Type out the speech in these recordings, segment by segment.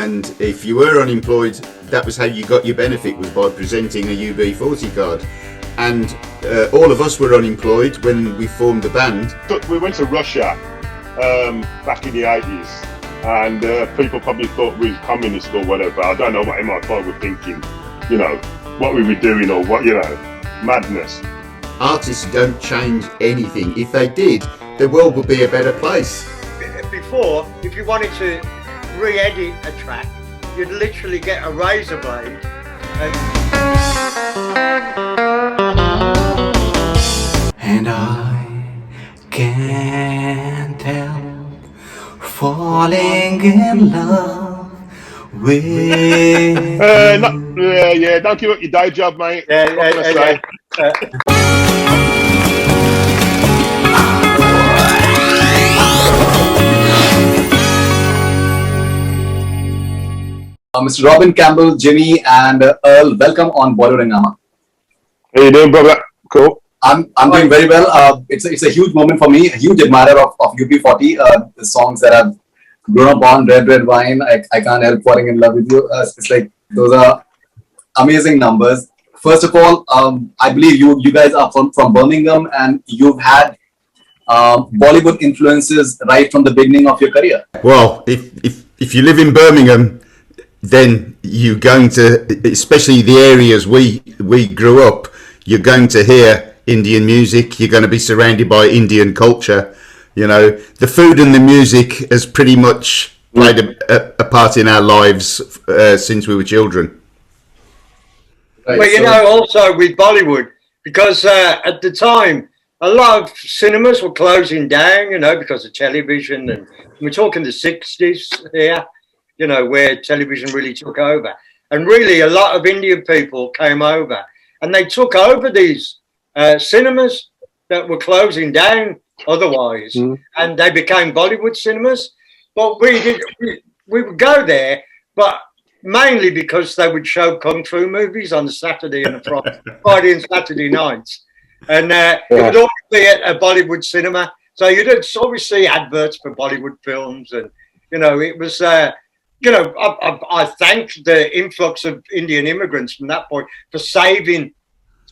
and if you were unemployed, that was how you got your benefit, was by presenting a UB40 card. And all of us were unemployed when we formed the band. We went to Russia back in the 80s, and people probably thought we were communist or whatever. I don't know what MI5 were thinking, you know, what we were doing or what, you know, madness. Artists don't change anything. If they did, the world would be a better place. Before, if you wanted to re-edit a track, you'd literally get a razor blade and I can't help falling in love with yeah, don't give up your day job, mate. yeah. Mr. Robin Campbell, Jimmy, and Earl, welcome on Bollywood Hungama. How you doing, brother? Cool. I'm doing very well. It's a huge moment for me. A huge admirer of UB40. The songs that I've grown up on, Red Wine, I Can't Help Falling in Love with You. It's like those are amazing numbers. First of all, I believe you guys are from Birmingham, and you've had Bollywood influences right from the beginning of your career. Well, if you live in Birmingham, then you're going to, especially the areas we grew up, you're going to hear Indian music. You're going to be surrounded by Indian culture. You know, the food and the music has pretty much played a part in our lives since we were children. Right, well, you know, also with Bollywood, because at the time, a lot of cinemas were closing down, you know, because of television, and we're talking the 60s here, you know, where television really took over. And really, a lot of Indian people came over, and they took over these cinemas that were closing down otherwise, and they became Bollywood cinemas. But we would go there, but mainly because they would show kung fu movies on the Saturday and the Friday and Saturday nights. And it would always be at a Bollywood cinema. So you'd always see adverts for Bollywood films. And, you know, it was, you know, I thank the influx of Indian immigrants from that point for saving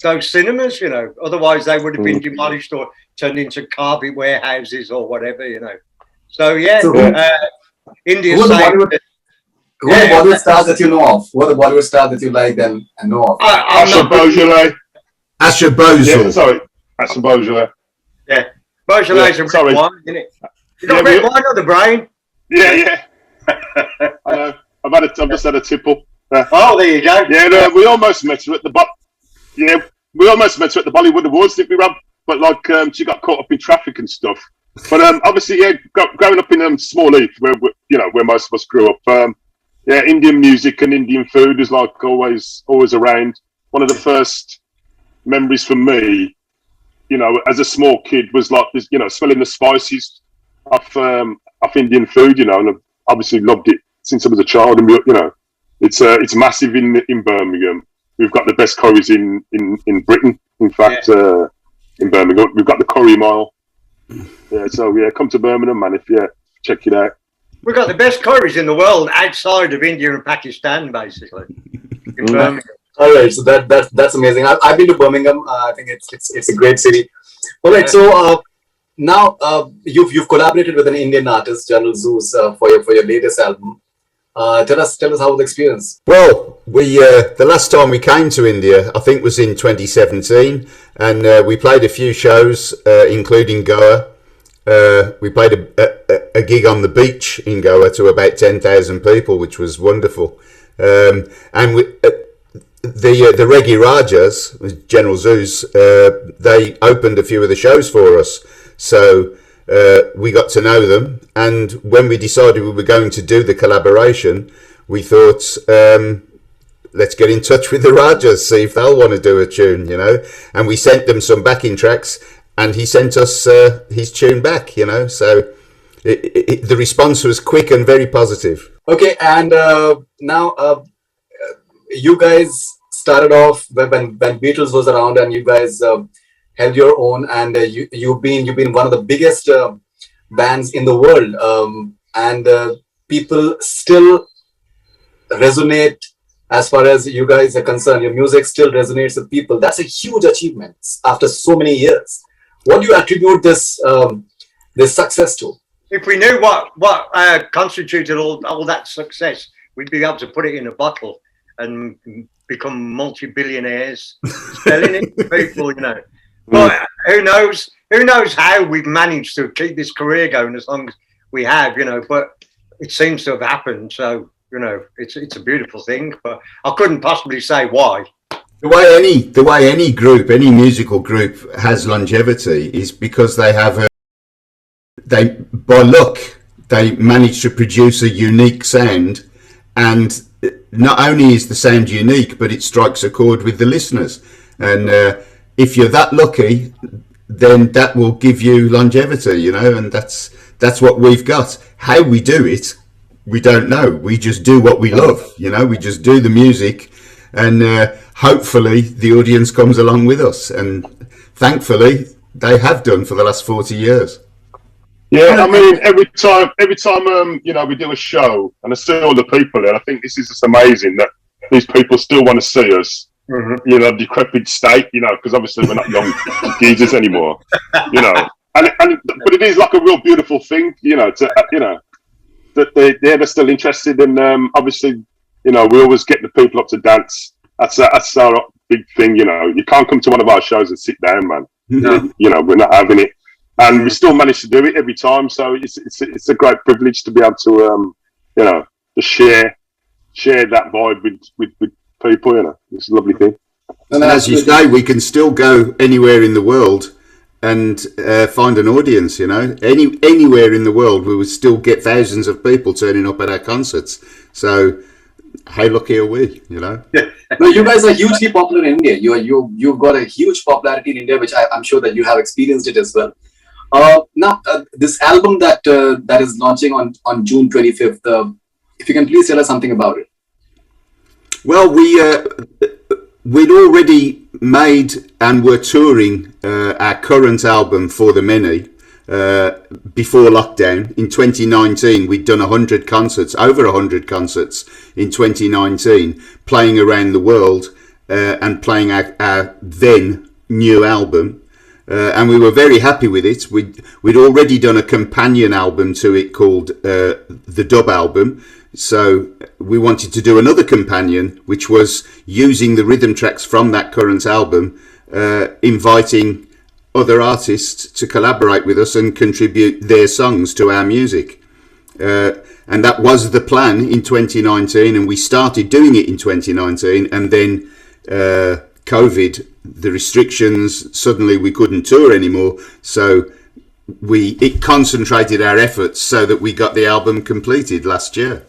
those cinemas, you know. Otherwise, they would have been demolished or turned into carpet warehouses or whatever, you know. So, yeah, India saved. Who are the Bollywood stars that you know of? Who are the Bollywood stars that you like and know of? Asha Bhojale. Asha Bhojale. Yeah, sorry. Asha Bhojale. Yeah. Bhojalé's a red wine, isn't it? You got red wine on the brain? Yeah. I know. I've just had a tipple. Oh, there you go. Yeah, no, we almost met her at the Bollywood Awards, didn't we, Rob? But like, she got caught up in traffic and stuff. But obviously, yeah, growing up in Small Heath, where most of us grew up. Yeah, Indian music and Indian food is like always around. One of the first memories for me, you know, as a small kid was like this, you know, smelling the spices of Indian food, you know, and I've obviously loved it since I was a child. And you know, it's massive in Birmingham. We've got the best curries in Britain. In fact, in Birmingham, we've got the Curry Mile. Yeah, so yeah, come to Birmingham, man. Check it out. We've got the best curries in the world outside of India and Pakistan, basically. In Birmingham. All right, so that's amazing. I've been to Birmingham. I think it's a great city. All right, so now you've collaborated with an Indian artist, General Zooz, for your latest album. Tell us how the experience. Well, the last time we came to India, I think, was in 2017, and we played a few shows, including Goa. We played a gig on the beach in Goa to about 10,000 people, which was wonderful. And the Reggae Rajas, General Zooz, they opened a few of the shows for us. So we got to know them. And when we decided we were going to do the collaboration, we thought, let's get in touch with the Rajas, see if they'll want to do a tune, you know. And we sent them some backing tracks, and he sent us his tune back, you know. So the response was quick and very positive. Okay, and now you guys started off when Beatles was around, and you guys held your own, and you've been one of the biggest bands in the world, and people still resonate as far as you guys are concerned. Your music still resonates with people. That's a huge achievement after so many years. What do you attribute this success to? If we knew what constituted all that success, we'd be able to put it in a bottle and become multi-billionaires selling it to people, you know. But who knows? Who knows how we've managed to keep this career going as long as we have, you know. But it seems to have happened. So, you know, it's a beautiful thing. But I couldn't possibly say why. The way any group, any musical group has longevity is because they have by luck, they manage to produce a unique sound, and not only is the sound unique, but it strikes a chord with the listeners. And if you're that lucky, then that will give you longevity, you know, and that's what we've got. How we do it, we don't know. We just do what we love, you know, we just do the music, and hopefully the audience comes along with us, and thankfully they have done for the last 40 years. Yeah, I mean, every time, you know, we do a show and I see all the people there, I think this is just amazing that these people still want to see us, you know, decrepit state, you know, because obviously we're not young geezers anymore, you know. But it is like a real beautiful thing, you know, that they're still interested, and obviously, you know, we always get the people up to dance. That's our big thing, you know. You can't come to one of our shows and sit down, man. No. You know, we're not having it. And we still manage to do it every time, so it's a great privilege to be able to you know, to share that vibe with people. You know, it's a lovely thing. And as you say, we can still go anywhere in the world and find an audience. You know, anywhere in the world, we would still get thousands of people turning up at our concerts. So how lucky are we? You know. No, you guys are hugely popular in India. You've got a huge popularity in India, which I'm sure that you have experienced it as well. Now, this album that is launching on June 25th, if you can please tell us something about it. Well, we'd already made and were touring our current album For the Many before lockdown. In 2019, we'd done over 100 concerts in 2019, playing around the world and playing our then new album. And we were very happy with it. We'd already done a companion album to it called the Dub Album. So we wanted to do another companion, which was using the rhythm tracks from that current album, inviting other artists to collaborate with us and contribute their songs to our music. And that was the plan in 2019, and we started doing it in 2019, and then COVID, the restrictions, suddenly we couldn't tour anymore, so it concentrated our efforts so that we got the album completed last year.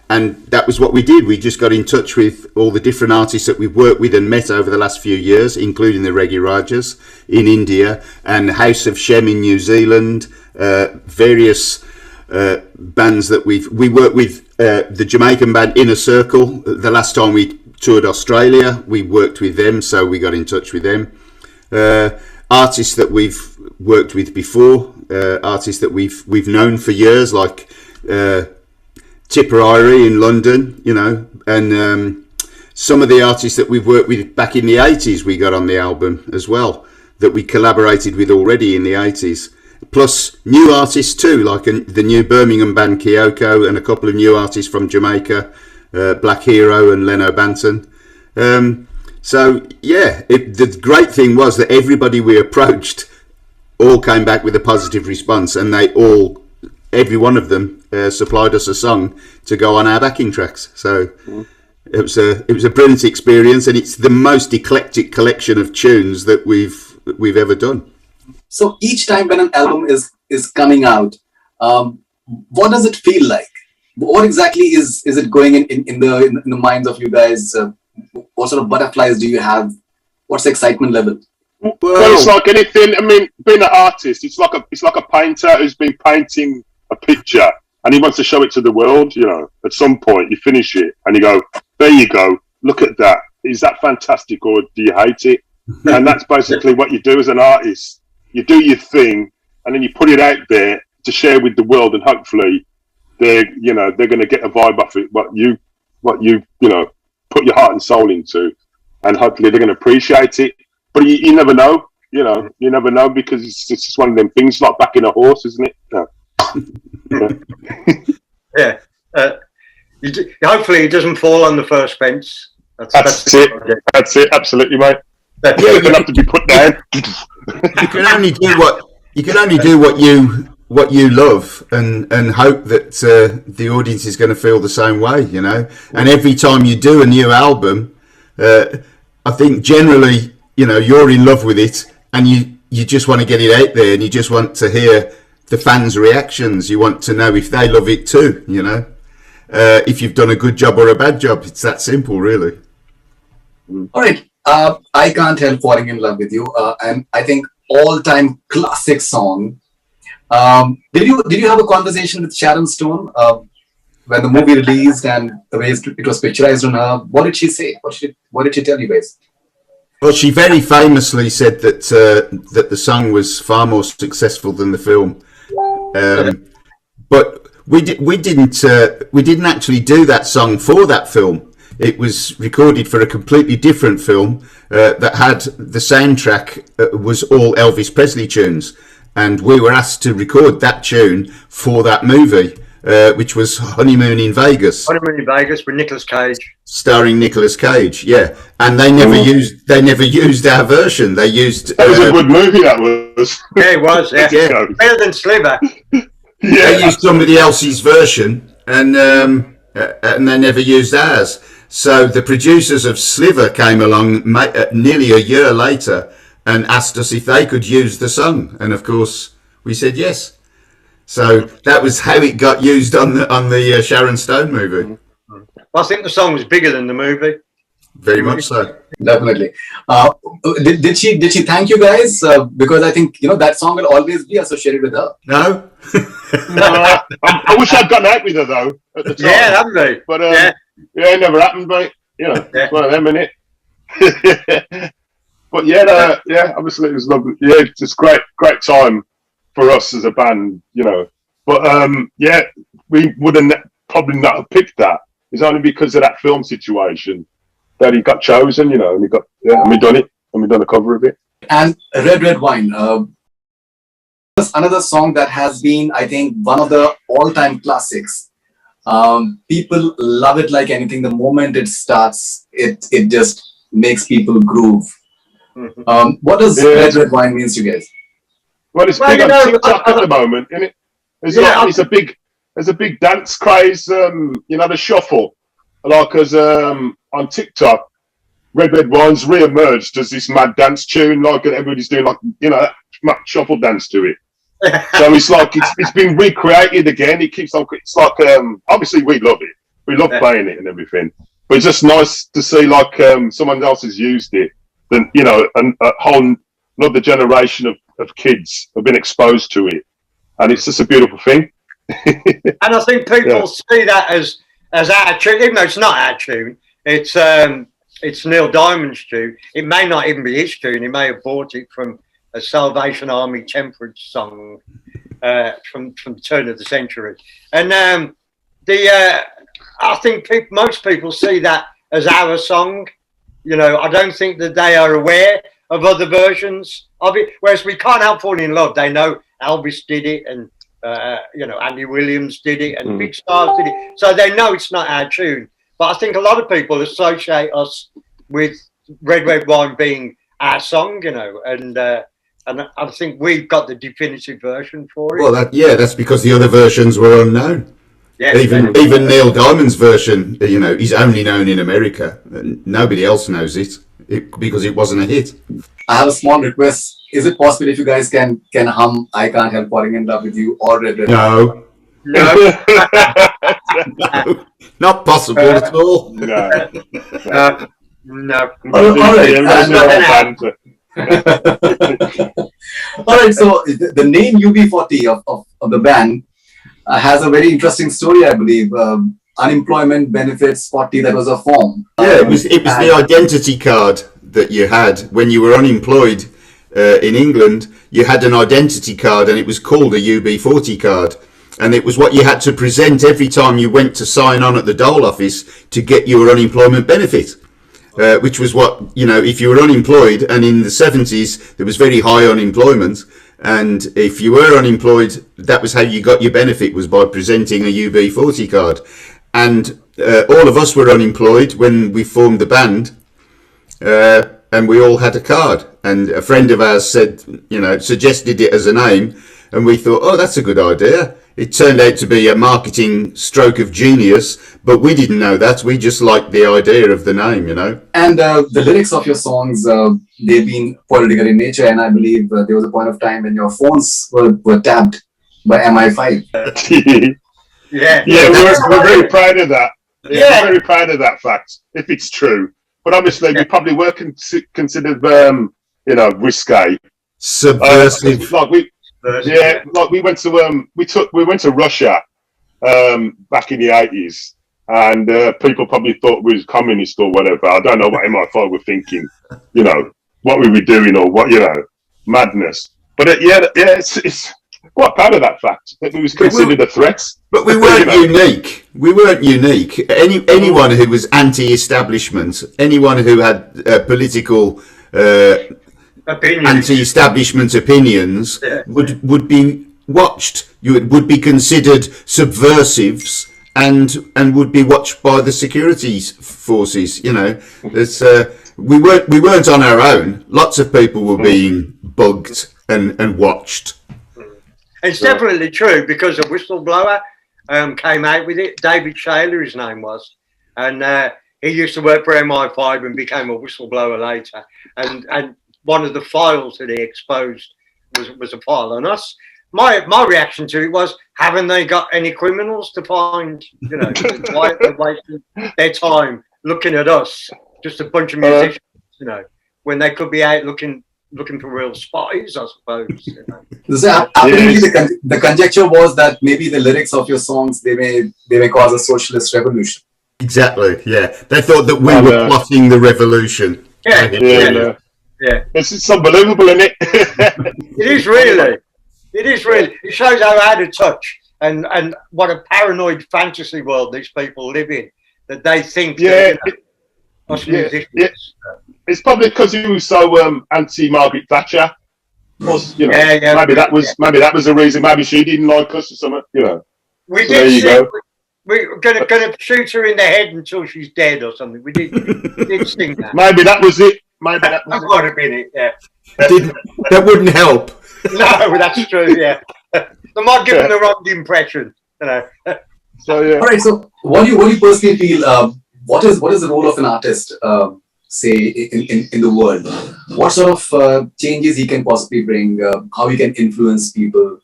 And that was what we did. We just got in touch with all the different artists that we've worked with and met over the last few years, including the Reggae Rajas in India and House of Shem in New Zealand, various bands that we worked with, the Jamaican band Inner Circle. The last time we toured Australia, we worked with them, so we got in touch with them. Artists that we've worked with before, artists that we've known for years, like Tipperary in London, you know, and some of the artists that we've worked with back in the 80s we got on the album as well, that we collaborated with already in the 80s. Plus new artists too, like the new Birmingham band Kyoko, and a couple of new artists from Jamaica, Black Hero and Leno Banton. So yeah, the great thing was that everybody we approached all came back with a positive response, and every one of them supplied us a song to go on our backing tracks. So it was a brilliant experience, and it's the most eclectic collection of tunes that we've ever done. So each time when an album is coming out, what does it feel like? What exactly is it going in the minds of you guys? What sort of butterflies do you have? What's the excitement level? Well, it's like anything. I mean, being an artist, it's like a painter who's been painting a picture and he wants to show it to the world. You know, at some point you finish it and you go, "There you go. Look at that. Is that fantastic, or do you hate it?" And that's basically what you do as an artist. You do your thing, and then you put it out there to share with the world, and hopefully they're going to get a vibe off it, what you what you know put your heart and soul into, and hopefully they're going to appreciate it. But you never know, you never know, because it's just one of them things, like backing a horse, isn't it? Yeah. Hopefully it doesn't fall on the first fence. That's it. That's it. Absolutely, mate. Yeah, you don't have to be put down. You can only do what you love, and hope that the audience is going to feel the same way, you know. And every time you do a new album, I think generally, you know, you're in love with it, and you just want to get it out there, and you just want to hear the fans' reactions. You want to know if they love it too, you know. If you've done a good job or a bad job, it's that simple, really. All right. I Can't Help Falling in Love with You, and I think all-time classic song. Did you have a conversation with Sharon Stone when the movie released and the way it was picturized on her? What did she say? What did she tell you guys? Well, she very famously said that that the song was far more successful than the film, but we didn't actually do that song for that film. It was recorded for a completely different film that had the soundtrack was all Elvis Presley tunes, and we were asked to record that tune for that movie, which was Honeymoon in Vegas. Honeymoon in Vegas with Nicolas Cage, starring Nicolas Cage. Yeah, and they never used our version. They used that was a good movie. That was. Yeah, it was. Yeah, yeah. Better than Sliver. Yeah. They used somebody else's version, and they never used ours. So the producers of Sliver came along nearly a year later and asked us if they could use the song, and of course we said yes. So that was how it got used on the Sharon Stone movie. I think the song was bigger than the movie. Very much so. Definitely. Did she thank you guys? Because I think that song will always be associated with her. No. I wish I'd gone out with her though at the time. Yeah, that'd be. But yeah, it never happened, mate. It's one of them, innit? But yeah, obviously it was lovely. Yeah, it's just great time for us as a band, But yeah, we would have probably not have picked that. It's only because of that film situation that he got chosen, and we done it, and we done a cover of it. And Red Red Wine, another song that has been, I think, one of the all-time classics. People love it like anything. The moment it starts, it just makes people groove. What does Red Red Wine means to you guys? Well, it's big on TikTok at the moment, isn't it? There's a big dance craze. The shuffle, like as on TikTok, Red Red Wine's re-emerged as this mad dance tune, like everybody's doing, like mad shuffle dance to it. So it's like it's been recreated again. It keeps on. It's like obviously we love it. We love playing it and everything. But it's just nice to see like someone else has used it. Then and a whole another generation of kids have been exposed to it, and it's just a beautiful thing. And I think people see that as our tune, even though it's not our tune. It's Neil Diamond's tune. It may not even be his tune. He may have bought it from a Salvation Army temperance song from the turn of the century. And I think most people see that as our song. I don't think that they are aware of other versions of it. Whereas we Can't Help Falling in Love, they know Elvis did it, and Andy Williams did it, and big stars did it. So they know it's not our tune. But I think a lot of people associate us with Red Red Wine being our song, and I think we've got the definitive version for it. Well, that's because the other versions were unknown. Yeah, even Neil Diamond's version, is only known in America. Nobody else knows it because it wasn't a hit. I have a small request. Is it possible if you guys can hum "I Can't Help Falling in Love with You" or Red Red? No. No, not possible at all. No. All right. So the name UB40 of the band has a very interesting story, I believe. Unemployment benefits 40. That was a form. Yeah, it was the identity card that you had when you were unemployed in England. You had an identity card, and it was called a UB40 card. and it was what you had to present every time you went to sign on at the dole office to get your unemployment benefit. Which was what, if you were unemployed, and in the 70s there was very high unemployment, and if you were unemployed, that was how you got your benefit, was by presenting a UB40 card. And all of us were unemployed when we formed the band, and we all had a card. And a friend of ours said, suggested it as a name, and we thought, oh, that's a good idea. It turned out to be a marketing stroke of genius, but we didn't know that. We just liked the idea of the name, And the lyrics of your songs, they've been political in nature, and I believe there was a point of time when your phones were tapped by MI5. Yeah, we're very proud of that. Yeah, we're very proud of that fact, if it's true. But obviously, we probably were considered, risque, subversive. We went to Russia back in the 80s, and people probably thought we was communist or whatever. I don't know what MI5 were thinking, what we were doing or what, madness. But it's quite proud of that fact that we was considered a threat. But we weren't unique. We weren't unique. Anyone who was anti-establishment, anyone who had political anti-establishment opinions would be watched. You would be considered subversives and would be watched by the security forces. We weren't on our own. Lots of people were being bugged and watched. It's definitely true, because a whistleblower came out with it. David Shaler, his name was, and he used to work for MI5 and became a whistleblower later. And one of the files that he exposed was a file on us. My reaction to it was, haven't they got any criminals to find? Why are they wasting their time looking at us, just a bunch of musicians, when they could be out looking for real spies, I suppose. So apparently the conjecture was that maybe the lyrics of your songs, they may cause a socialist revolution. Exactly, yeah. They thought that we were plotting the revolution. Yeah. It's unbelievable, isn't it? It is really. It shows how out of touch and what a paranoid fantasy world these people live in, that they think it's probably because he was so anti-Margaret Thatcher. Maybe that was the reason. Maybe she didn't like us or something. We did. We're gonna shoot her in the head until she's dead or something. We did sing that. Maybe that was it. That might have been it. Yeah. That wouldn't help. No, that's true. Yeah, they might give them the wrong impression. So yeah. All right. So what do you personally feel? What is the role of an artist? Say in the world, what sort of changes he can possibly bring? How he can influence people?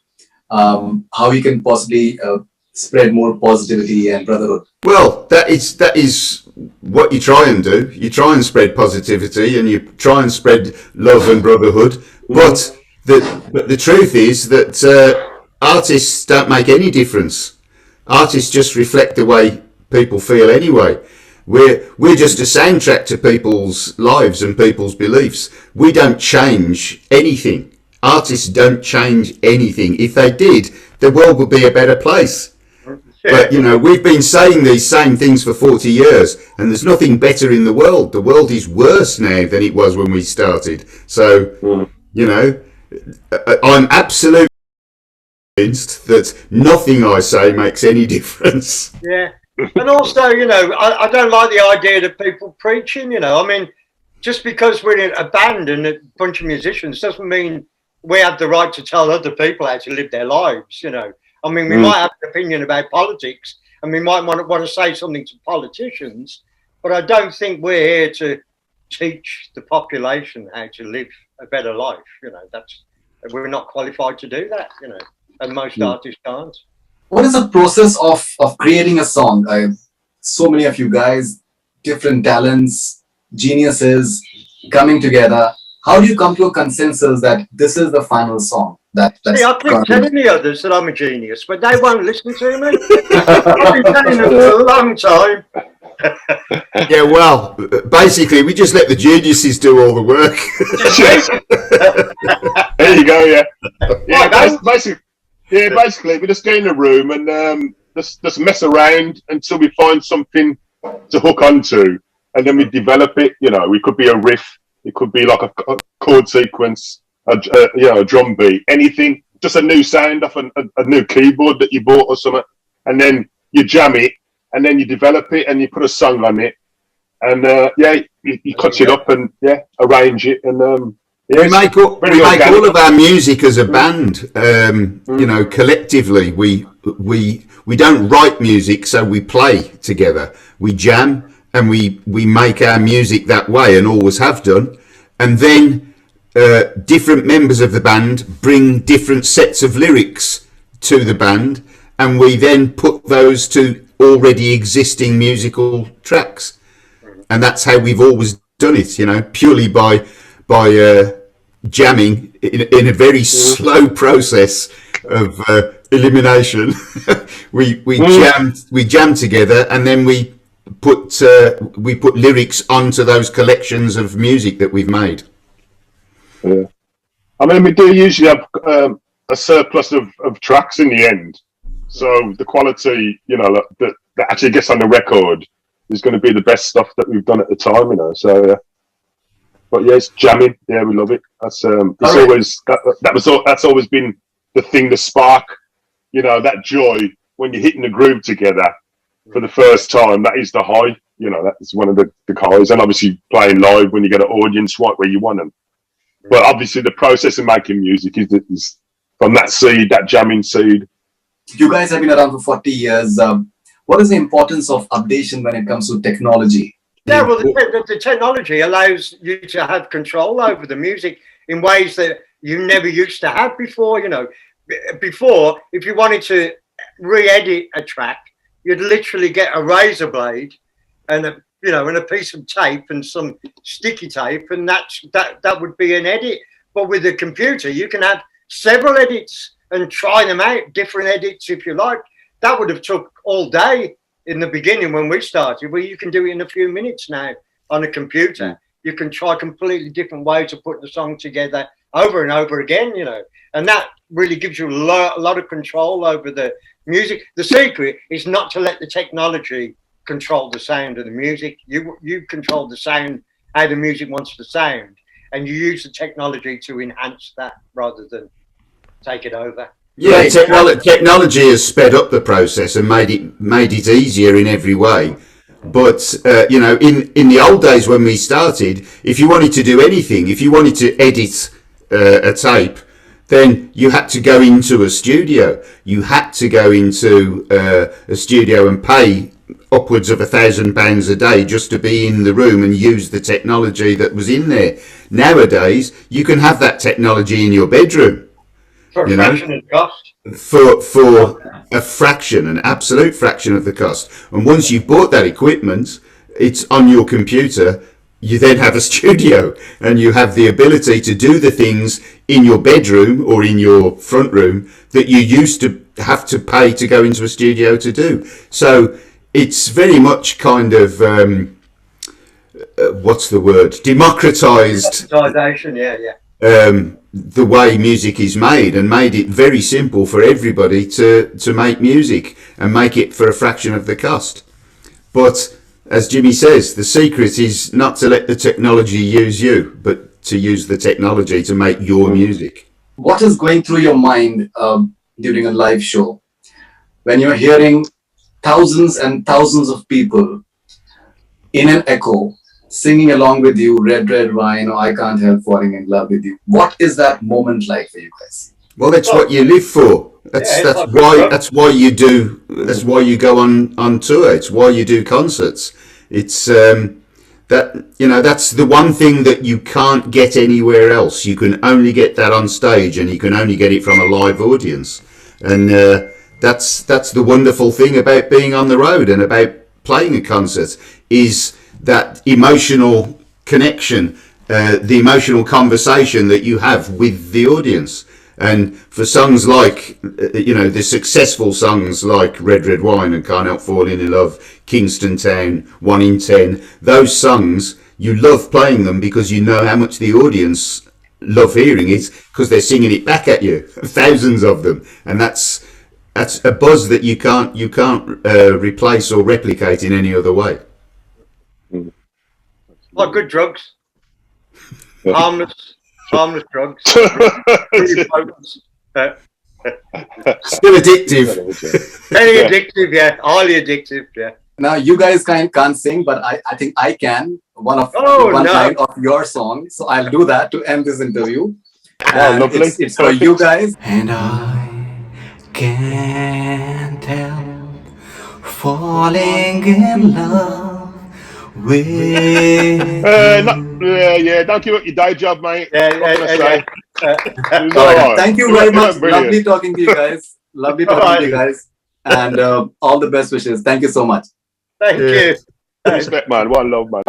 How he can possibly spread more positivity and brotherhood? Well, that is what you try and do. You try and spread positivity, and you try and spread love and brotherhood. But the truth is that artists don't make any difference. Artists just reflect the way people feel anyway. We're just a soundtrack to people's lives and people's beliefs. We don't change anything. Artists don't change anything. If they did, the world would be a better place. But, we've been saying these same things for 40 years, and there's nothing better in the world. The world is worse now than it was when we started. So, I'm absolutely convinced that nothing I say makes any difference. Yeah. And also, I don't like the idea that people preaching, I mean, just because we're in a band and a bunch of musicians doesn't mean we have the right to tell other people how to live their lives, I mean, we might have an opinion about politics and we might want to say something to politicians, but I don't think we're here to teach the population how to live a better life. We're not qualified to do that, and most artists can't. What is the process of creating a song? So many of you guys, different talents, geniuses coming together. How do you come to a consensus that this is the final song? I keep telling the others that I'm a genius, but they won't listen to me. I've been telling them for a long time. Yeah, well, basically, we just let the geniuses do all the work. There you go. Yeah. Yeah, basically, we just get in a room and just mess around until we find something to hook onto, and then we develop it. You know, it could be a riff, it could be like a chord sequence, a drum beat, anything, just a new sound off a new keyboard that you bought or something, and then you jam it, and then you develop it, and you put a song on it, and you cut it up and arrange it, and we make all of our music as a band. You know, collectively, we don't write music, so we play together. We jam and we make our music that way, and always have done. And then different members of the band bring different sets of lyrics to the band, and we then put those to already existing musical tracks. And that's how we've always done it. You know, purely by jamming in a very slow process of elimination. we jam together, and then we put lyrics onto those collections of music that we've made. Yeah, I mean, we do usually have a surplus of tracks in the end, so the quality, you know, that actually gets on the record is going to be the best stuff that we've done at the time, you know. So. But yeah, it's jamming. Yeah, we love it. That's that's always been the thing, the spark. You know, that joy when you're hitting the groove together for the first time. That is the high. You know, that is one of the highs. And obviously playing live when you get an audience right where you want them. But obviously the process of making music is from that seed, that jamming seed. You guys have been around for 40 years. What is the importance of updation when it comes to technology? Yeah, well, the technology allows you to have control over the music in ways that you never used to have before. You know, before, if you wanted to re-edit a track, you'd literally get a razor blade and a piece of tape and some sticky tape, and that would be an edit. But with a computer, you can have several edits and try them out, different edits if you like. That would have took all day. In the beginning when we started, well, you can do it in a few minutes now on a computer. You can try completely different ways of putting the song together over and over again, you know, and that really gives you a lot of control over the music. The secret is not to let the technology control the sound of the music. You control the sound, how the music wants to sound, and you use the technology to enhance that rather than take it over. Yeah, technology has sped up the process and made it easier in every way. But you know, in the old days when we started, if you wanted to do anything, if you wanted to edit a tape, then you had to go into a studio. You had to go into a studio and pay upwards of £1,000 a day just to be in the room and use the technology that was in there. Nowadays, you can have that technology in your bedroom. For a fraction of the cost. For a fraction, an absolute fraction of the cost. And once you've bought that equipment, it's on your computer, you then have a studio and you have the ability to do the things in your bedroom or in your front room that you used to have to pay to go into a studio to do. So it's very much kind of, what's the word? Democratized. Democratization, yeah. The way music is made, and made it very simple for everybody to make music and make it for a fraction of the cost. But as Jimmy says, the secret is not to let the technology use you, but to use the technology to make your music. What is going through your mind during a live show when you're hearing thousands and thousands of people in an echo singing along with you, Red, Red Wine, or I Can't Help Falling in Love with You? What is that moment like for you guys? Well, that's what you live for. That's why you do. That's why you go on tour. It's why you do concerts. It's that's the one thing that you can't get anywhere else. You can only get that on stage, and you can only get it from a live audience. And that's the wonderful thing about being on the road and about playing a concert, is that emotional connection, the emotional conversation that you have with the audience. And for songs like, the successful songs like Red Red Wine and Can't Help Falling in Love, Kingston Town, 1 in 10, those songs, you love playing them because you know how much the audience love hearing is because they're singing it back at you, thousands of them, and that's a buzz that you can't replace or replicate in any other way. Like good drugs, harmless drugs. Still addictive. Very addictive, yeah. Highly addictive, yeah. Now you guys can't sing, but I think I can. One line of your song, so I'll do that to end this interview. And it's for you guys. And I can't help falling in love with you. Don't give up your day job, mate. Yeah. Thank you very much. Lovely talking to you guys. Lovely talking to you guys. And all the best wishes. Thank you so much. Thank you. Respect, man. One love, man.